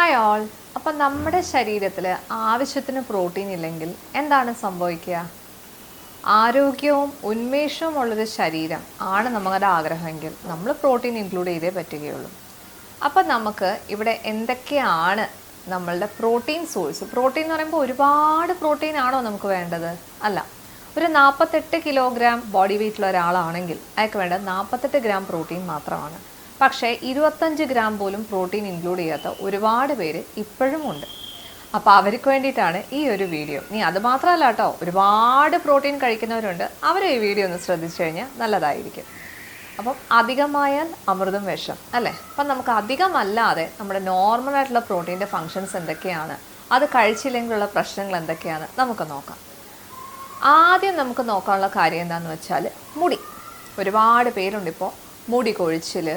Hi all. അപ്പം നമ്മുടെ ശരീരത്തിൽ ആവശ്യത്തിന് പ്രോട്ടീൻ ഇല്ലെങ്കിൽ എന്താണ് സംഭവിക്കുക? ആരോഗ്യവും ഉന്മേഷവും ഉള്ളൊരു ശരീരം ആണ് നമ്മുടെ ആഗ്രഹമെങ്കിൽ നമ്മൾ പ്രോട്ടീൻ ഇൻക്ലൂഡ് ചെയ്തേ പറ്റുകയുള്ളൂ. അപ്പം നമുക്ക് ഇവിടെ എന്തൊക്കെയാണ് നമ്മളുടെ പ്രോട്ടീൻ സോഴ്സ്? പ്രോട്ടീൻ എന്ന് പറയുമ്പോൾ ഒരുപാട് പ്രോട്ടീൻ ആണോ നമുക്ക് വേണ്ടത്? അല്ല. ഒരു 48 കിലോഗ്രാം ബോഡി വെയ്റ്റുള്ള ഒരാളാണെങ്കിൽ അയാൾക്ക് വേണ്ടത് 48 ഗ്രാം പ്രോട്ടീൻ മാത്രമാണ്. പക്ഷേ 25 ഗ്രാം പോലും പ്രോട്ടീൻ ഇൻക്ലൂഡ് ചെയ്യാത്ത ഒരുപാട് പേര് ഇപ്പോഴും ഉണ്ട്. അപ്പോൾ അവർക്ക് വേണ്ടിയിട്ടാണ് ഈ ഒരു വീഡിയോ. നീ അത് മാത്രമല്ല കേട്ടോ, ഒരുപാട് പ്രോട്ടീൻ കഴിക്കുന്നവരുണ്ട്. അവർ ഈ വീഡിയോ ഒന്ന് ശ്രദ്ധിച്ചു കഴിഞ്ഞാൽ നല്ലതായിരിക്കും. അപ്പം അധികമായാൽ അമൃതും വിഷം അല്ലേ? അപ്പം നമുക്ക് അധികമല്ലാതെ നമ്മുടെ നോർമലായിട്ടുള്ള പ്രോട്ടീൻ്റെ ഫങ്ഷൻസ് എന്തൊക്കെയാണ്, അത് കഴിച്ചില്ലെങ്കിലുള്ള പ്രശ്നങ്ങൾ എന്തൊക്കെയാണ് നമുക്ക് നോക്കാം. ആദ്യം നമുക്ക് നോക്കാനുള്ള കാര്യം എന്താണെന്ന് വെച്ചാൽ മുടി. ഒരുപാട് പേരുണ്ട് ഇപ്പോൾ മുടി കൊഴിച്ചിൽ,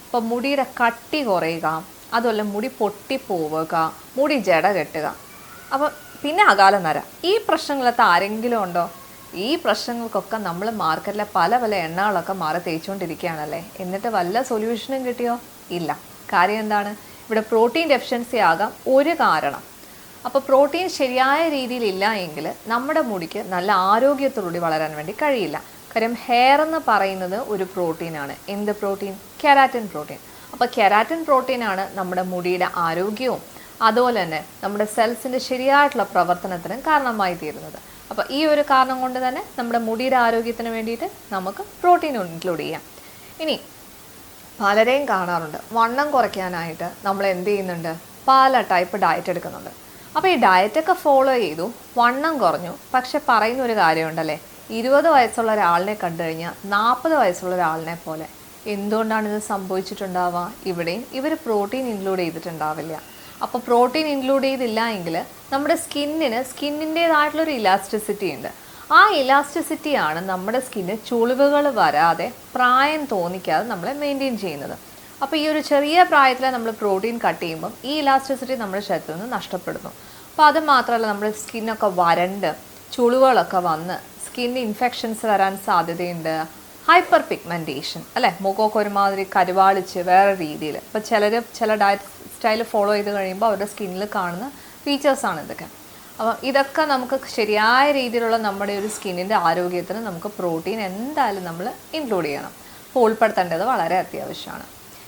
ഇപ്പോൾ മുടിയുടെ കട്ടി കുറയുക, അതുപോലെ മുടി പൊട്ടിപ്പോവുക, മുടി ജട കെട്ടുക, അപ്പം പിന്നെ അകാല നര. ഈ പ്രശ്നങ്ങളൊക്കെ ആരെങ്കിലും ഉണ്ടോ? ഈ പ്രശ്നങ്ങൾക്കൊക്കെ നമ്മൾ മാർക്കറ്റിലെ പല പല എണ്ണകളൊക്കെ മാറി തേച്ചുകൊണ്ടിരിക്കുകയാണല്ലേ. എന്നിട്ട് വല്ല സൊല്യൂഷനും കിട്ടിയോ? ഇല്ല. കാര്യം എന്താണ്? ഇവിടെ പ്രോട്ടീൻ ഡെഫിഷ്യൻസി ആകാം ഒരു കാരണം. അപ്പോൾ പ്രോട്ടീൻ ശരിയായ രീതിയിലില്ല എങ്കിൽ നമ്മുടെ മുടിക്ക് നല്ല ആരോഗ്യത്തോടുകൂടി വളരാൻ വേണ്ടി കഴിയില്ല. കാര്യം ഹെയർ എന്ന് പറയുന്നത് ഒരു പ്രോട്ടീനാണ്. എന്ത് പ്രോട്ടീൻ? Keratin protein. അപ്പോൾ കെരാറ്റിൻ പ്രോട്ടീനാണ് നമ്മുടെ മുടിയുടെ ആരോഗ്യവും അതുപോലെ തന്നെ നമ്മുടെ സെൽസിൻ്റെ ശരിയായിട്ടുള്ള പ്രവർത്തനത്തിനും കാരണമായി തീരുന്നത്. അപ്പോൾ ഈ ഒരു കാരണം കൊണ്ട് തന്നെ നമ്മുടെ മുടിയുടെ ആരോഗ്യത്തിന് വേണ്ടിയിട്ട് നമുക്ക് പ്രോട്ടീൻ ഇൻക്ലൂഡ് ചെയ്യാം. ഇനി പലരെയും കാണാറുണ്ട് വണ്ണം കുറയ്ക്കാനായിട്ട് നമ്മൾ എന്ത് ചെയ്യുന്നുണ്ട്? പല ടൈപ്പ് ഡയറ്റ് എടുക്കുന്നുണ്ട്. അപ്പോൾ ഈ ഡയറ്റൊക്കെ ഫോളോ ചെയ്തു, വണ്ണം കുറഞ്ഞു. പക്ഷെ പറയുന്ന ഒരു കാര്യമുണ്ടല്ലേ, 20 വയസ്സുള്ള ഒരാളിനെ കണ്ടു കഴിഞ്ഞാൽ 40 വയസ്സുള്ള ഒരാളിനെ പോലെ. എന്തുകൊണ്ടാണ് ഇത് സംഭവിച്ചിട്ടുണ്ടാവുക? ഇവിടെയും ഇവർ പ്രോട്ടീൻ ഇൻക്ലൂഡ് ചെയ്തിട്ടുണ്ടാവില്ല. അപ്പോൾ പ്രോട്ടീൻ ഇൻക്ലൂഡ് ചെയ്തില്ല എങ്കിൽ നമ്മുടെ സ്കിന്നിൻ്റേതായിട്ടുള്ളൊരു ഇലാസ്റ്റിസിറ്റി ഉണ്ട്. ആ ഇലാസ്റ്റിസിറ്റിയാണ് നമ്മുടെ സ്കിന്നിന് ചുളിവുകൾ വരാതെ പ്രായം തോന്നിക്കാതെ നമ്മളെ മെയിൻറ്റെയിൻ ചെയ്യുന്നത്. അപ്പോൾ ഈ ഒരു ചെറിയ പ്രായത്തിൽ നമ്മൾ പ്രോട്ടീൻ കട്ട് ചെയ്യുമ്പം ഈ ഇലാസ്റ്റിസിറ്റി നമ്മുടെ ശരീരത്തിൽ നിന്ന് നഷ്ടപ്പെടുന്നു. അപ്പോൾ അത് മാത്രമല്ല, നമ്മുടെ സ്കിന്നൊക്കെ വരണ്ട് ചുളിവുകളൊക്കെ വന്ന് സ്കിന്നിന് ഇൻഫെക്ഷൻസ് വരാൻ സാധ്യതയുണ്ട്. ഹൈപ്പർ പിഗ്മെൻറ്റേഷൻ അല്ലേ, മുഖമൊക്കെ ഒരുമാതിരി കരുവാളിച്ച് വേറെ രീതിയിൽ. ഇപ്പോൾ ചില ഡയറ്റ് സ്റ്റൈൽ ഫോളോ ചെയ്ത് കഴിയുമ്പോൾ അവരുടെ സ്കിന്നിൽ കാണുന്ന ഫീച്ചേഴ്സാണ് ഇതൊക്കെ. അപ്പോൾ ഇതൊക്കെ നമുക്ക് ശരിയായ രീതിയിലുള്ള നമ്മുടെ ഒരു സ്കിന്നിൻ്റെ ആരോഗ്യത്തിന് നമുക്ക് പ്രോട്ടീൻ എന്തായാലും നമ്മൾ ഇൻക്ലൂഡ് ചെയ്യണം. അപ്പോൾ ഉൾപ്പെടുത്തേണ്ടത് വളരെ അത്യാവശ്യമാണ്.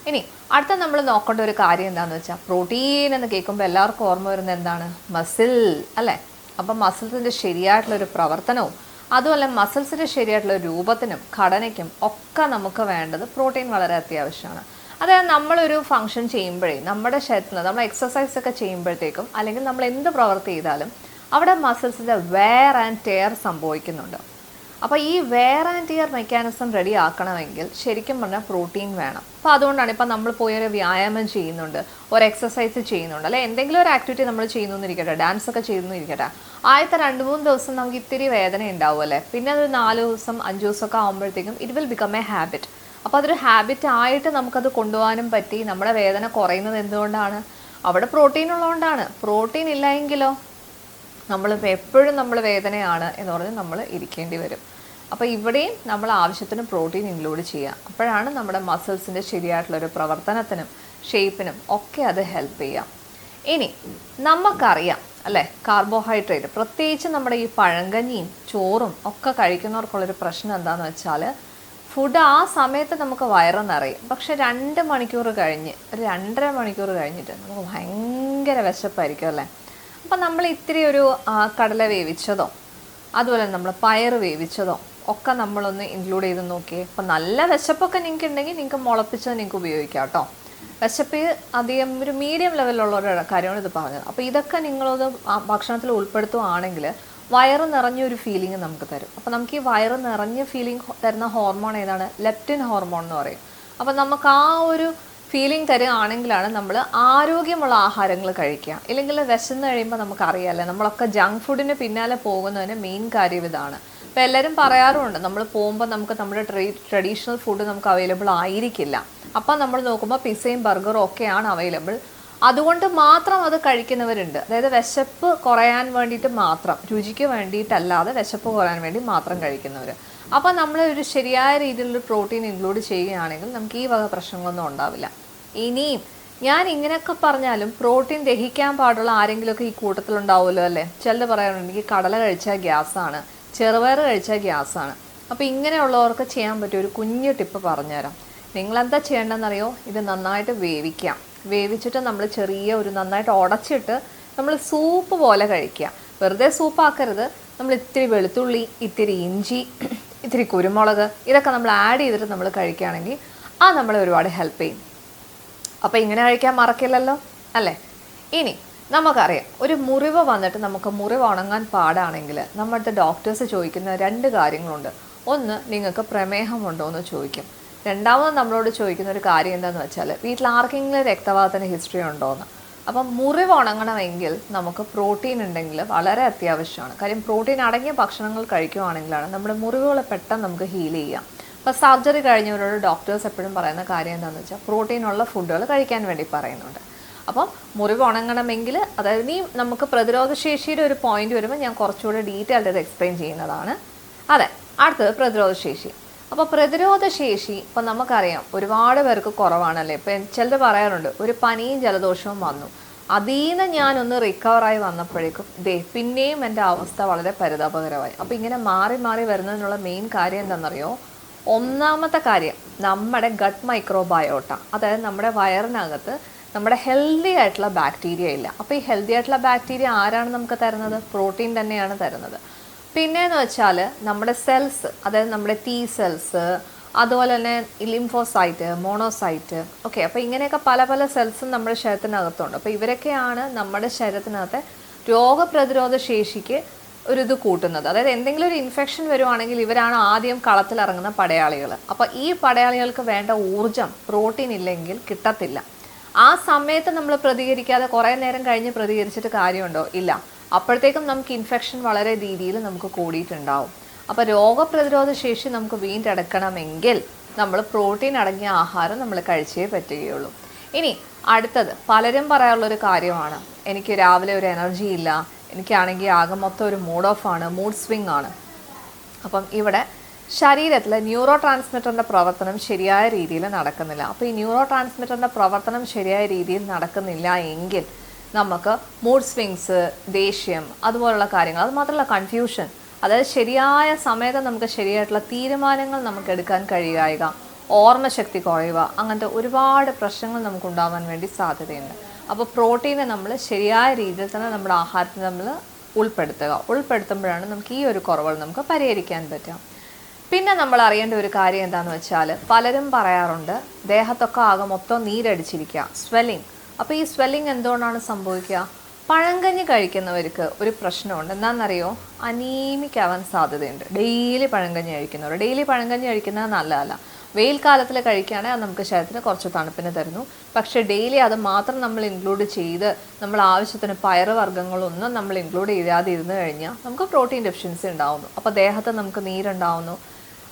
ഇനി അടുത്ത നമ്മൾ നോക്കേണ്ട ഒരു കാര്യം എന്താണെന്ന് വെച്ചാൽ, പ്രോട്ടീൻ എന്ന് കേൾക്കുമ്പോൾ എല്ലാവർക്കും ഓർമ്മ വരുന്നത് എന്താണ്? മസിൽ അല്ലേ? അപ്പം മസിൽസിൻ്റെ ശരിയായിട്ടുള്ളൊരു പ്രവർത്തനവും അതുപോലെ മസിൽസിൻ്റെ ശരിയായിട്ടുള്ള രൂപത്തിനും ഘടനയ്ക്കും ഒക്കെ നമുക്ക് വേണ്ടത് പ്രോട്ടീൻ വളരെ അത്യാവശ്യമാണ്. അതായത് നമ്മളൊരു ഫങ്ഷൻ ചെയ്യുമ്പോഴേ നമ്മുടെ ശരീരത്തിൽ നമ്മൾ എക്സസൈസ് ഒക്കെ ചെയ്യുമ്പോഴത്തേക്കും അല്ലെങ്കിൽ നമ്മൾ എന്ത് പ്രവൃത്തി ചെയ്താലും അവിടെ മസിൽസിൻ്റെ വെയർ ആൻഡ് ടെയർ സംഭവിക്കുന്നുണ്ട്. അപ്പോൾ ഈ wear and tear mechanism ready ആക്കണമെങ്കിൽ ശരിക്കും പറഞ്ഞാൽ പ്രോട്ടീൻ വേണം. അപ്പോൾ അതുകൊണ്ടാണ് ഇപ്പം നമ്മൾ പോയൊരു വ്യായാമം ചെയ്യുന്നുണ്ട്, ഒരു എക്സസൈസ് ചെയ്യുന്നുണ്ട്, അല്ലെ എന്തെങ്കിലും ഒരു ആക്ടിവിറ്റി നമ്മൾ ചെയ്യുന്നു എന്നിരിക്കട്ടെ, ഡാൻസ് ഒക്കെ ചെയ്യുന്നു ഇരിക്കട്ടെ, ആദ്യത്തെ 2-3 ദിവസം നമുക്ക് ഇത്തിരി വേദന ഉണ്ടാവും അല്ലേ. പിന്നെ ഒരു 4 ദിവസം 5 ദിവസമൊക്കെ ആകുമ്പോഴത്തേക്കും it will become A habit. അപ്പോൾ അതൊരു ഹാബിറ്റ് ആയിട്ട് നമുക്കത് കൊണ്ടുപോകാനും പറ്റി. നമ്മുടെ വേദന കുറയുന്നത് എന്തുകൊണ്ടാണ്? അവിടെ പ്രോട്ടീൻ ഉള്ളതുകൊണ്ടാണ്. പ്രോട്ടീൻ ഇല്ലെങ്കിലോ എപ്പോഴും നമ്മൾ വേദനയാണ് എന്ന് പറഞ്ഞ് നമ്മൾ ഇരിക്കേണ്ടി വരും. അപ്പോൾ ഇവിടെയും നമ്മൾ ആവശ്യത്തിന് പ്രോട്ടീൻ ഇൻക്ലൂഡ് ചെയ്യുക. അപ്പോഴാണ് നമ്മുടെ മസിൽസിൻ്റെ ശരിയായിട്ടുള്ളൊരു പ്രവർത്തനത്തിനും ഷേപ്പിനും ഒക്കെ അത് ഹെൽപ്പ് ചെയ്യാം. ഇനി നമുക്കറിയാം അല്ലേ, കാർബോഹൈഡ്രേറ്റ് പ്രത്യേകിച്ച് നമ്മുടെ ഈ പഴങ്കഞ്ഞിയും ചോറും ഒക്കെ കഴിക്കുന്നവർക്കുള്ളൊരു പ്രശ്നം എന്താണെന്ന് വെച്ചാൽ, ഫുഡ് ആ സമയത്ത് നമുക്ക് വയറ് നിറയും. പക്ഷെ 2 മണിക്കൂർ കഴിഞ്ഞ്, ഒരു 2.5 മണിക്കൂർ കഴിഞ്ഞിട്ട് നമുക്ക് ഭയങ്കര വിശപ്പായിരിക്കും അല്ലേ. അപ്പം നമ്മൾ ഇത്തിരി ഒരു കടല വേവിച്ചതോ അതുപോലെ നമ്മൾ പയർ വേവിച്ചതോ ഒക്കെ നമ്മളൊന്ന് ഇൻക്ലൂഡ് ചെയ്ത് നോക്കിയേ. അപ്പം നല്ല വിശപ്പൊക്കെ നിങ്ങൾക്ക് ഉണ്ടെങ്കിൽ നിങ്ങൾക്ക് മുളപ്പിച്ചത് നിങ്ങൾക്ക് ഉപയോഗിക്കാം കേട്ടോ. വിശപ്പ് അധികം ഒരു മീഡിയം ലെവലിലുള്ള ഒരു കാര്യമാണ് ഇത് പറഞ്ഞത്. അപ്പോൾ ഇതൊക്കെ നിങ്ങളത് ഭക്ഷണത്തിൽ ഉൾപ്പെടുത്തുകയാണെങ്കിൽ വയറ് നിറഞ്ഞൊരു ഫീലിംഗ് നമുക്ക് തരും. അപ്പോൾ നമുക്ക് ഈ വയറ് നിറഞ്ഞ ഫീലിംഗ് തരുന്ന ഹോർമോൺ ഏതാണ്? ലെപ്റ്റിൻ ഹോർമോൺ എന്ന് പറയും. അപ്പോൾ നമുക്ക് ആ ഒരു ഫീലിംഗ് തരുകയാണെങ്കിലാണ് നമ്മൾ ആരോഗ്യമുള്ള ആഹാരങ്ങൾ കഴിക്കുക. ഇല്ലെങ്കിൽ വിശന്ന് കഴിയുമ്പോൾ നമുക്കറിയാമല്ലേ, നമ്മളൊക്കെ ജങ്ക് ഫുഡിന് പിന്നാലെ പോകുന്നതിന് മെയിൻ കാര്യം ഇതാണ്. അപ്പോൾ എല്ലാവരും പറയാറുമുണ്ട്, നമ്മൾ പോകുമ്പോൾ നമുക്ക് നമ്മുടെ ട്രഡീഷണൽ ഫുഡ് നമുക്ക് അവൈലബിൾ ആയിരിക്കില്ല. അപ്പം നമ്മൾ നോക്കുമ്പോൾ പിസയും ബർഗറും ഒക്കെയാണ് അവൈലബിൾ. അതുകൊണ്ട് മാത്രം അത് കഴിക്കുന്നവരുണ്ട്. അതായത് വിശപ്പ് കുറയാൻ വേണ്ടിയിട്ട് മാത്രം, രുചിക്ക് വേണ്ടിയിട്ടല്ലാതെ വിശപ്പ് കുറയാൻ വേണ്ടി മാത്രം കഴിക്കുന്നവർ. അപ്പോൾ നമ്മൾ ഒരു ശരിയായ രീതിയിലുള്ള പ്രോട്ടീൻ ഇൻക്ലൂഡ് ചെയ്യുകയാണെങ്കിൽ നമുക്ക് ഈ വക പ്രശ്നങ്ങളൊന്നും ഉണ്ടാവില്ല. ഇനിയും ഞാൻ ഇങ്ങനെയൊക്കെ പറഞ്ഞാലും പ്രോട്ടീൻ ദഹിക്കാൻ പാടുള്ള ആരെങ്കിലുമൊക്കെ ഈ കൂട്ടത്തിലുണ്ടാവുമല്ലോ അല്ലേ. ചിലർ പറയാറുണ്ട് എനിക്ക് കടല കഴിച്ചാൽ ഗ്യാസാണ്, ചെറുപയർ കഴിച്ചാൽ ഗ്യാസാണ്. അപ്പോൾ ഇങ്ങനെയുള്ളവർക്ക് ചെയ്യാൻ പറ്റിയ ഒരു കുഞ്ഞു ടിപ്പ് പറഞ്ഞുതരാം. നിങ്ങളെന്താ ചെയ്യേണ്ടതെന്നറിയോ? ഇത് നന്നായിട്ട് വേവിക്കാം. വേവിച്ചിട്ട് നമ്മൾ ചെറിയ ഒരു നന്നായിട്ട് ഉടച്ചിട്ട് നമ്മൾ സൂപ്പ് പോലെ കഴിക്കുക. വെറുതെ സൂപ്പാക്കരുത്. നമ്മൾ ഇത്തിരി വെളുത്തുള്ളി, ഇത്തിരി ഇഞ്ചി, ഇത്തിരി കുരുമുളക് ഇതൊക്കെ നമ്മൾ ആഡ് ചെയ്തിട്ട് നമ്മൾ കഴിക്കുകയാണെങ്കിൽ അത് നമ്മളെ ഒരുപാട് ഹെൽപ്പ് ചെയ്യും. അപ്പോൾ ഇങ്ങനെ കഴിക്കാൻ മറക്കില്ലല്ലോ അല്ലേ. ഇനി നമുക്കറിയാം, ഒരു മുറിവ് വന്നിട്ട് നമുക്ക് മുറിവ് ഉണങ്ങാൻ പാടാണെങ്കിൽ നമ്മുടെ അടുത്ത് ഡോക്ടേഴ്സ് ചോദിക്കുന്ന 2 കാര്യങ്ങളുണ്ട്. ഒന്ന്, നിങ്ങൾക്ക് പ്രമേഹമുണ്ടോ എന്ന് ചോദിക്കും. രണ്ടാമത് നമ്മളോട് ചോദിക്കുന്ന ഒരു കാര്യം എന്താണെന്ന് വെച്ചാൽ വീട്ടിൽ ആർക്കെങ്കിലും രക്തവാതത്തിൻ്റെ ഹിസ്റ്ററി ഉണ്ടോ എന്ന്. അപ്പം മുറിവ് ഉണങ്ങണമെങ്കിൽ നമുക്ക് പ്രോട്ടീൻ ഉണ്ടെങ്കിൽ വളരെ അത്യാവശ്യമാണ്. കാര്യം പ്രോട്ടീൻ അടങ്ങിയ ഭക്ഷണങ്ങൾ കഴിക്കുകയാണെങ്കിലാണ് നമ്മുടെ മുറിവുകളെ പെട്ടെന്ന് നമുക്ക് ഹീൽ ചെയ്യാം. അപ്പോൾ സർജറി കഴിഞ്ഞവരോട് ഡോക്ടേഴ്സ് എപ്പോഴും പറയുന്ന കാര്യം എന്താണെന്ന് വെച്ചാൽ പ്രോട്ടീനുള്ള ഫുഡുകൾ കഴിക്കാൻ വേണ്ടി പറയുന്നുണ്ട്. അപ്പം മുറിവ് ഉണങ്ങണമെങ്കിൽ, അതായത് നമുക്ക് പ്രതിരോധശേഷിയുടെ ഒരു പോയിന്റ് വരുമ്പോൾ ഞാൻ കുറച്ചുകൂടെ ഡീറ്റെയിൽഡ് ഇത് എക്സ്പ്ലെയിൻ ചെയ്യുന്നതാണ്. അതെ, അടുത്തത് പ്രതിരോധശേഷി. അപ്പോൾ പ്രതിരോധശേഷി ഇപ്പം നമുക്കറിയാം ഒരുപാട് പേർക്ക് കുറവാണല്ലേ. ഇപ്പം ചിലർ പറയാറുണ്ട് ഒരു പനിയും ജലദോഷവും വന്നു, അതിൽ നിന്ന് ഞാനൊന്ന് റിക്കവറായി വന്നപ്പോഴേക്കും പിന്നെയും എൻ്റെ അവസ്ഥ വളരെ പരിതാപകരമായി. അപ്പോൾ ഇങ്ങനെ മാറി മാറി വരുന്നതിനുള്ള മെയിൻ കാര്യം എന്താണെന്നറിയോ? ഒന്നാമത്തെ കാര്യം നമ്മുടെ ഗട്ട് മൈക്രോബയോട്ട, അതായത് നമ്മുടെ വയറിനകത്ത് നമ്മുടെ ഹെൽത്തി ആയിട്ടുള്ള ബാക്ടീരിയ ഇല്ല. അപ്പോൾ ഈ ഹെൽത്തി ആയിട്ടുള്ള ബാക്ടീരിയ ആരാണ് നമുക്ക് തരുന്നത്? പ്രോട്ടീൻ തന്നെയാണ് തരുന്നത്. പിന്നെയെന്ന് വെച്ചാൽ നമ്മുടെ സെൽസ്, അതായത് നമ്മുടെ T സെൽസ്, അതുപോലെ തന്നെ ലിംഫോസൈറ്റ്, മോണോസൈറ്റ്, ഓക്കെ. അപ്പോൾ ഇങ്ങനെയൊക്കെ പല പല സെൽസും നമ്മുടെ ശരീരത്തിനകത്തുണ്ട്. അപ്പോൾ ഇവരൊക്കെയാണ് നമ്മുടെ ശരീരത്തിനകത്തെ രോഗപ്രതിരോധ ശേഷിക്ക് ഇത് കൂട്ടുന്നത്. അതായത് എന്തെങ്കിലും ഒരു ഇൻഫെക്ഷൻ വരുവാണെങ്കിൽ ഇവരാണ് ആദ്യം കളത്തിലിറങ്ങുന്ന പടയാളികൾ. അപ്പോൾ ഈ പടയാളികൾക്ക് വേണ്ട ഊർജം പ്രോട്ടീൻ ഇല്ലെങ്കിൽ കിട്ടത്തില്ല. ആ സമയത്ത് നമ്മൾ പ്രതികരിക്കാതെ കുറേ നേരം കഴിഞ്ഞ് പ്രതികരിച്ചിട്ട് കാര്യമുണ്ടോ? ഇല്ല. അപ്പോഴത്തേക്കും നമുക്ക് ഇൻഫെക്ഷൻ വളരെ രീതിയിൽ നമുക്ക് കൂടിയിട്ടുണ്ടാവും. അപ്പോൾ രോഗപ്രതിരോധ ശേഷി നമുക്ക് വീണ്ടെടുക്കണമെങ്കിൽ നമ്മൾ പ്രോട്ടീൻ അടങ്ങിയ ആഹാരം നമ്മൾ കഴിച്ചേ പറ്റുകയുള്ളൂ. ഇനി അടുത്തത് പലരും പറയാനുള്ളൊരു കാര്യമാണ്, എനിക്ക് രാവിലെ ഒരു എനർജി ഇല്ല, എനിക്കാണെങ്കിൽ ആകെ മൊത്തം ഒരു മൂഡ് ഓഫ് ആണ്, മൂഡ് സ്വിങ് ആണ്. അപ്പം ഇവിടെ ശരീരത്തിൽ ന്യൂറോ ട്രാൻസ്മിറ്ററിൻ്റെ പ്രവർത്തനം ശരിയായ രീതിയിൽ നടക്കുന്നില്ല. അപ്പോൾ ഈ ന്യൂറോ ട്രാൻസ്മിറ്ററിൻ്റെ പ്രവർത്തനം ശരിയായ രീതിയിൽ നടക്കുന്നില്ല എങ്കിൽ നമുക്ക് മൂഡ് സ്വിങ്സ്, ദേഷ്യം, അതുപോലുള്ള കാര്യങ്ങൾ, അതുമാത്രമല്ല കൺഫ്യൂഷൻ, അതായത് ശരിയായ സമയത്ത് നമുക്ക് ശരിയായിട്ടുള്ള തീരുമാനങ്ങൾ നമുക്ക് എടുക്കാൻ കഴിയുക, ഓർമ്മശക്തി കുറയുക, അങ്ങനത്തെ ഒരുപാട് പ്രശ്നങ്ങൾ നമുക്ക് ഉണ്ടാവാൻ വേണ്ടി സാധ്യതയുണ്ട്. അപ്പോൾ പ്രോട്ടീനെ നമ്മൾ ശരിയായ രീതിയിൽ തന്നെ നമ്മുടെ ആഹാരത്തിൽ നമ്മൾ ഉൾപ്പെടുത്തുമ്പോഴാണ് നമുക്ക് ഈ ഒരു കുറവുകൾ നമുക്ക് പരിഹരിക്കാൻ പറ്റുക. പിന്നെ നമ്മൾ അറിയേണ്ട ഒരു കാര്യം എന്താണെന്ന് വെച്ചാൽ പലരും പറയാറുണ്ട് ദേഹത്തൊക്കെ ആകെ മൊത്തം നീരടിച്ചിരിക്കുക, സ്വെല്ലിങ്. അപ്പോൾ ഈ സ്വെല്ലിങ് എന്തുകൊണ്ടാണ് സംഭവിക്കുക? പഴങ്കഞ്ഞി കഴിക്കുന്നവർക്ക് ഒരു പ്രശ്നമുണ്ട്. എന്താണെന്നറിയോ? അനീമിക് ആവാൻ സാധ്യതയുണ്ട്. ഡെയിലി പഴങ്കഞ്ഞി കഴിക്കുന്നത് നല്ലതല്ല. വെയിൽ കാലത്തിൽ കഴിക്കുകയാണെങ്കിൽ അത് നമുക്ക് ശരീരത്തിന് കുറച്ച് തണുപ്പിന് തരുന്നു. പക്ഷേ ഡെയിലി അത് മാത്രം നമ്മൾ ഇൻക്ലൂഡ് ചെയ്ത് നമ്മൾ ആവശ്യത്തിന് പയറുവർഗ്ഗങ്ങളൊന്നും നമ്മൾ ഇൻക്ലൂഡ് ചെയ്യാതെ ഇരുന്ന് കഴിഞ്ഞാൽ നമുക്ക് പ്രോട്ടീൻ ഡെഫിഷ്യൻസി ഉണ്ടാവുന്നു. അപ്പോൾ ദേഹത്ത് നമുക്ക് നീരുണ്ടാവുന്നു.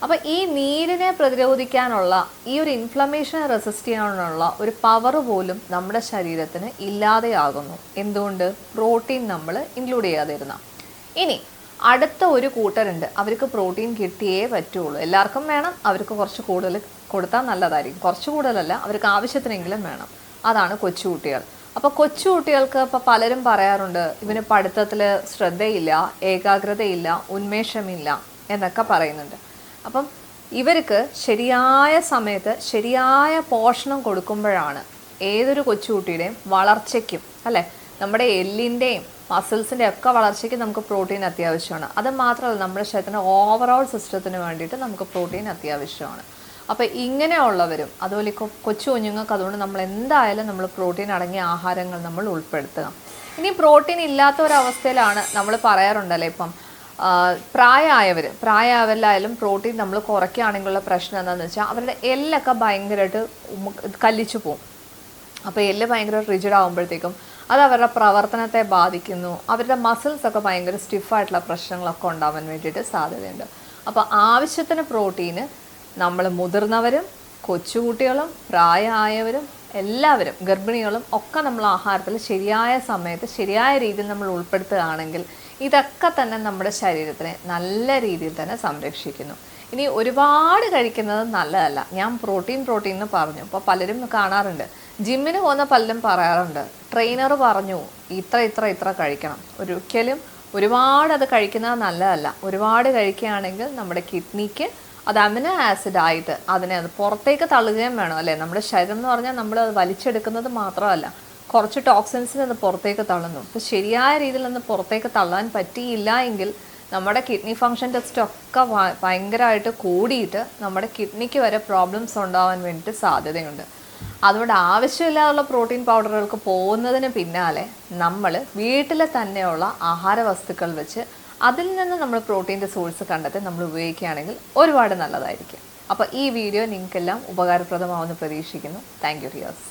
അപ്പോൾ ഈ നീരിനെ പ്രതിരോധിക്കാനുള്ള, ഈ ഒരു ഇൻഫ്ലമേഷനെ റെസിസ്റ്റ് ചെയ്യാനുള്ള ഒരു പവർ പോലും നമ്മുടെ ശരീരത്തിന് ഇല്ലാതെയാകുന്നു. എന്തുകൊണ്ട്? പ്രോട്ടീൻ നമ്മൾ ഇൻക്ലൂഡ് ചെയ്യാതിരുന്ന. ഇനി അടുത്ത ഒരു കൂട്ടരുണ്ട്, അവർക്ക് പ്രോട്ടീൻ കിട്ടിയേ പറ്റുള്ളൂ. എല്ലാവർക്കും വേണം, അവർക്ക് കുറച്ച് കൂടുതൽ കൊടുത്താൽ നല്ലതായിരിക്കും. കുറച്ച് കൂടുതലല്ല, അവർക്ക് ആവശ്യത്തിനെങ്കിലും വേണം. അതാണ് കൊച്ചുകുട്ടികൾ. അപ്പോൾ കൊച്ചുകുട്ടികൾക്ക് ഇപ്പോൾ പലരും പറയാറുണ്ട് ഇവന് പഠിത്തത്തിൽ ശ്രദ്ധയില്ല, ഏകാഗ്രതയില്ല, ഉന്മേഷമില്ല എന്നൊക്കെ പറയുന്നുണ്ട്. അപ്പം ഇവർക്ക് ശരിയായ സമയത്ത് ശരിയായ പോഷണം കൊടുക്കുമ്പോഴാണ് ഏതൊരു കൊച്ചുകുട്ടിയുടെയും വളർച്ചയ്ക്കും, അല്ലേ, നമ്മുടെ എല്ലിൻ്റെയും മസിൽസിൻ്റെയും ഒക്കെ വളർച്ചയ്ക്ക് നമുക്ക് പ്രോട്ടീൻ അത്യാവശ്യമാണ്. അത് മാത്രമല്ല നമ്മുടെ ശരീരത്തിൻ്റെ ഓവറോൾ സിസ്റ്റത്തിന് വേണ്ടിയിട്ട് നമുക്ക് പ്രോട്ടീൻ അത്യാവശ്യമാണ്. അപ്പോൾ ഇങ്ങനെയുള്ളവരും അതുപോലെ കൊച്ചു കുഞ്ഞുങ്ങൾക്ക് അതുകൊണ്ട് നമ്മൾ എന്തായാലും നമ്മൾ പ്രോട്ടീൻ അടങ്ങിയ ആഹാരങ്ങൾ നമ്മൾ ഉൾപ്പെടുത്തുക. ഇനി പ്രോട്ടീൻ ഇല്ലാത്ത ഒരവസ്ഥയിലാണ് നമ്മൾ പറയാറുണ്ടല്ലേ, ഇപ്പം പ്രായമായവരിലായാലും പ്രോട്ടീൻ നമ്മൾ കുറയ്ക്കുകയാണെങ്കിലുള്ള പ്രശ്നം എന്താണെന്ന് വെച്ചാൽ അവരുടെ എല്ലൊക്കെ ഭയങ്കരമായിട്ട് കല്ലിച്ചു പോകും. അപ്പോൾ എല്ല് ഭയങ്കര റിജിഡ് ആകുമ്പോഴത്തേക്കും അത് അവരുടെ പ്രവർത്തനത്തെ ബാധിക്കുന്നു. അവരുടെ മസിൽസൊക്കെ ഭയങ്കര സ്റ്റിഫായിട്ടുള്ള പ്രശ്നങ്ങളൊക്കെ ഉണ്ടാവാൻ വേണ്ടിയിട്ട് സാധ്യതയുണ്ട്. അപ്പോൾ ആവശ്യത്തിന് പ്രോട്ടീന് നമ്മൾ മുതിർന്നവരും കൊച്ചുകുട്ടികളും പ്രായമായവരും എല്ലാവരും ഗർഭിണികളും ഒക്കെ നമ്മൾ ആഹാരത്തിൽ ശരിയായ സമയത്ത് ശരിയായ രീതിയിൽ നമ്മൾ ഉൾപ്പെടുത്തുകയാണെങ്കിൽ ഇതൊക്കെ തന്നെ നമ്മുടെ ശരീരത്തിനെ നല്ല രീതിയിൽ തന്നെ സംരക്ഷിക്കുന്നു. ഇനി ഒരുപാട് കഴിക്കുന്നത് നല്ലതല്ല. ഞാൻ പ്രോട്ടീൻ എന്ന് പറഞ്ഞു. അപ്പോൾ പലരും കാണാറുണ്ട് ജിമ്മിന് പോകുന്ന പലരും പറയാറുണ്ട്, ട്രെയിനർ പറഞ്ഞു ഇത്ര ഇത്ര ഇത്ര കഴിക്കണം. ഒരിക്കലും ഒരുപാട് അത് കഴിക്കുന്നത് നല്ലതല്ല. ഒരുപാട് കഴിക്കുകയാണെങ്കിൽ നമ്മുടെ കിഡ്നിക്ക് അത് അമിനോ ആസിഡ് ആയിട്ട് അത് പുറത്തേക്ക് തള്ളുകയും വേണം അല്ലേ. നമ്മുടെ ശരീരം എന്ന് പറഞ്ഞാൽ നമ്മൾ അത് വലിച്ചെടുക്കുന്നത് മാത്രമല്ല, കുറച്ച് ടോക്സിൻസിന് അത് പുറത്തേക്ക് തള്ളുന്നു. അപ്പോൾ ശരിയായ രീതിയിൽ ഒന്ന് പുറത്തേക്ക് തള്ളാൻ പറ്റിയില്ല എങ്കിൽ നമ്മുടെ കിഡ്നി ഫങ്ഷൻ ടെസ്റ്റ് ഒക്കെ ഭയങ്കരമായിട്ട് കൂടിയിട്ട് നമ്മുടെ കിഡ്നിക്ക് വരെ പ്രോബ്ലംസ് ഉണ്ടാവാൻ വേണ്ടിയിട്ട് സാധ്യതയുണ്ട്. അതുകൊണ്ട് ആവശ്യമില്ലാതുള്ള പ്രോട്ടീൻ പൗഡറുകൾക്ക് പോകുന്നതിന് പിന്നാലെ നമ്മൾ വീട്ടിൽ തന്നെയുള്ള ആഹാര വസ്തുക്കൾ വെച്ച് അതിൽ നിന്ന് നമ്മൾ പ്രോട്ടീൻ്റെ സോഴ്സ് കണ്ടെത്തി നമ്മൾ ഉപയോഗിക്കുകയാണെങ്കിൽ ഒരുപാട് നല്ലതായിരിക്കും. അപ്പോൾ ഈ വീഡിയോ നിങ്ങൾക്കെല്ലാം ഉപകാരപ്രദമാവുമെന്ന് പ്രതീക്ഷിക്കുന്നു. Thank you here's.